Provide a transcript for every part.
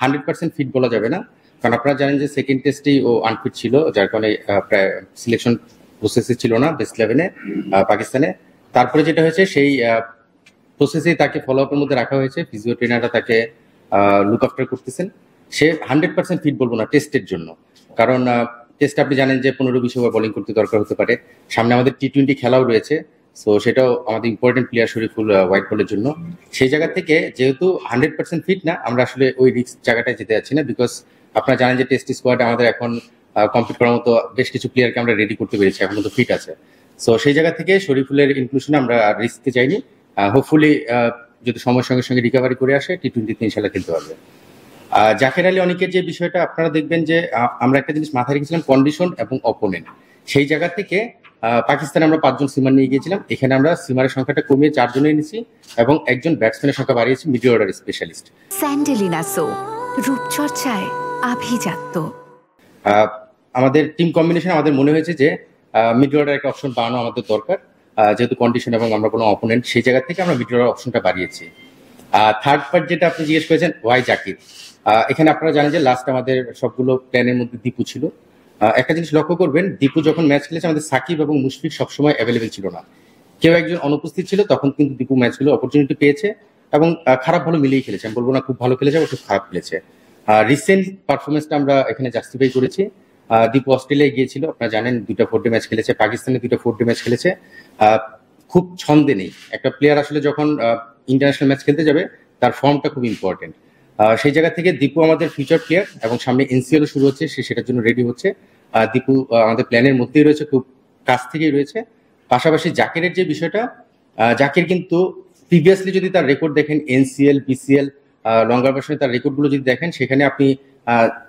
100% fit বলা যাবে না, কারণ আপনারা জানেন যে সেকেন্ড টেস্টেই ও আনফিট ছিল, যার কারণে প্রায় সিলেকশন প্রসেসে ছিল না বেস্ট 11-এ পাকিস্তানে। তারপরে যেটা হয়েছে সেই প্রসেসেই তাকে ফলো আপের মধ্যে রাখা হয়েছে, ফিজিও ট্রেনাররা তাকে লুক আফটার করতেছেন। সে 100% ফিট বলবো না টেস্টের জন্য, কারণ টেস্ট আপনি জানেন যে 15-20 ওভার বোলিং করতে দরকার হতে পারে, সামনে আমাদের টি-20 খেলাও রয়েছে, সো সেটাও আমাদের ইম্পর্টেন্ট প্লেয়ার শরীফুল হোয়াইট বলের জন্য। সেই জায়গা থেকে যেহেতু 100% ফিট না, আমরা আসলে ওই রিস্ক জায়গাটায় যেতে যাচ্ছি না, বিকজ আপনারা জানেন যে টেস্ট স্কোয়াড আমাদের এখন কমপ্লিট করার মতো বেশ কিছু প্লেয়ারকে আমরা রেডি করতে পেরেছি, এখন তো ফিট আছে। সো সেই জায়গা থেকে শরীফুলের ইনক্লুশনে আমরা রিস্কতে যাইনি। হোপফুলি যদি সময়ের সঙ্গে সঙ্গে রিকভারি করে আসে টি-20-তে ইনশাল্লাহ খেলতে পারবে। জাকের আলী অনেকের যে বিষয়টা আপনারা দেখবেন যে আমরা একটা জিনিস মাথায় রেখেছিলাম, কন্ডিশন এবং অপোনেন্ট। সেই জায়গা থেকে পাকিস্তানে আমরা 5 জন সিমার নিয়ে গিয়েছিলাম, এখানে আমরা সিমারের সংখ্যাটা কমিয়ে 4 জনে এনেছি এবং একজন ব্যাটসম্যানের সংখ্যা বাড়িয়েছি, মিডল অর্ডার স্পেশালিস্ট। স্যান্ডেলিনা সো, রূপচর্চায় আভিজাত্য। আমাদের টিম কম্বিনেশন আমাদের মনে হয়েছে যে মিডল অর্ডার একটা অপশন বাড়ানো আমাদের দরকার, যেহেতু কন্ডিশন এবং আমরা কোনো অপোনেন্ট, সেই জায়গা থেকে আমরা মিডল অর্ডার অপশনটা বাড়িয়েছি। থার্ড পার্ট যেটা আপনি জিজ্ঞেস করেছেন, ওয়াই জাকির, এখানে আপনারা জানেন যে লাস্ট আমাদের সবগুলো প্ল্যানের মধ্যে দীপু ছিল। একটা জিনিস লক্ষ্য করবেন, দীপু যখন ম্যাচ খেলেছে আমাদের সাকিব এবং মুশফিক সবসময় অ্যাভেলেবেল ছিল না, কেউ একজন অনুপস্থিত ছিল, তখন কিন্তু দীপু ম্যাচগুলো অপরচুনিটি পেয়েছে এবং খারাপ ভালো মিলিয়ে খেলেছে, আমি বলবো না খুব ভালো খেলেছে বা খুব খারাপ খেলেছে। রিসেন্ট পারফরমেন্সটা আমরা এখানে জাস্টিফাই করেছি। দীপু অস্ট্রেলিয়ায় গিয়েছিল, আপনারা জানেন 2টা 4-ডে ম্যাচ খেলেছে, পাকিস্তানে 2টা 4-ডে ম্যাচ খেলেছে। খুব ছন্দে নেই, একটা প্লেয়ার আসলে যখন ইন্টারন্যাশনাল ম্যাচ খেলতে যাবে তার ফর্মটা খুব ইম্পর্টেন্ট। সেই জায়গা থেকে দীপু আমাদের ফিউচার প্লেয়ার এবং সামনে এনসিএলও শুরু হচ্ছে, সে সেটার জন্য রেডি হচ্ছে। দীপু আমাদের প্ল্যানের মধ্যেই রয়েছে, খুব কাছ থেকেই রয়েছে। পাশাপাশি জাকিরের যে বিষয়টা, জাকির কিন্তু প্রিভিয়াসলি যদি তার রেকর্ড দেখেন, এনসিএল, বিসিএল, লঙ্গার ভার্সনে তার রেকর্ডগুলো যদি দেখেন, সেখানে আপনি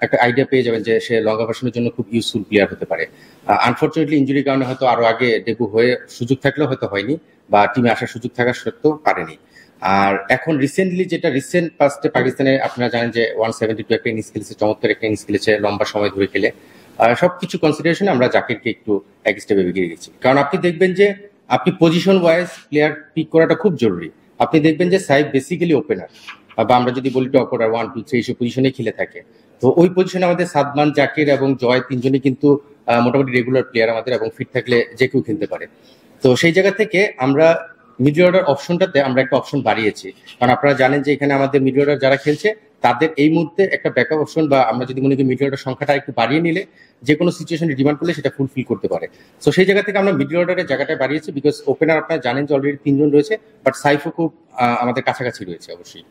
একটা আইডিয়া পেয়ে যাবেন যে সে লঙ্গা ভার্সনের জন্য খুব ইউজফুল প্লেয়ার হতে পারে। আনফর্চুনেটলি ইঞ্জুরির কারণে হয়তো আরো আগে ডেবু হয়ে সুযোগ থাকলেও হয়তো হয়নি, বা টিমে আসার সুযোগ থাকার সত্ত্বেও পারেনি। আর এখন রিসেন্টলি যেটা রিসেন্ট পাস্টে পাকিস্তানে আপনারা জানেন যে 172 একটা ইনিংস খেলেছে, চমৎকার একটা ইনিংস খেলেছে, লম্বা সময় ধরে খেলে। সবকিছু কনসিডারেশনে আমরা জাকিরকে একটু এক স্টেপে এগিয়ে গেছি, কারণ আপনি দেখবেন যে আপনি পজিশন ওয়াইজ প্লেয়ার পিক করাটা খুব জরুরি। আপনি দেখবেন যে সাইব বেসিক্যালি ওপেনার, বা আমরা যদি বলি টপ অর্ডার 1, 2, 3 এইসব পজিশনে খেলে থাকে। তো ওই পজিশনে আমাদের সাদমান, জাকির এবং জয় তিনজনই কিন্তু মোটামুটি রেগুলার প্লেয়ার আমাদের, এবং ফিট থাকলে যে কেউ খেলতে পারে। তো সেই জায়গা থেকে আমরা মিডল অর্ডার অপশনটাতে আমরা একটা অপশন বাড়িয়েছি, কারণ আপনারা জানেন যে এখানে আমাদের মিডল অর্ডার যারা খেলছে তাদের এই মুহূর্তে একটা ব্যাকআপ অপশন, বা আমরা যদি মনে করি মিডল অর্ডার সংখ্যাটা একটু বাড়িয়ে নিলে যে কোনো সিচুয়েশনে ডিমান্ড করলে সেটা ফুলফিল করতে পারে। তো সেই জায়গা থেকে আমরা মিডল অর্ডারের জায়গাটা বাড়িয়েছি, বিকজ ওপেনার আপনারা জানেন যে অলরেডি 3 জন রয়েছে, বাট সাইফও খুব আমাদের কাছাকাছি রয়েছে অবশ্যই।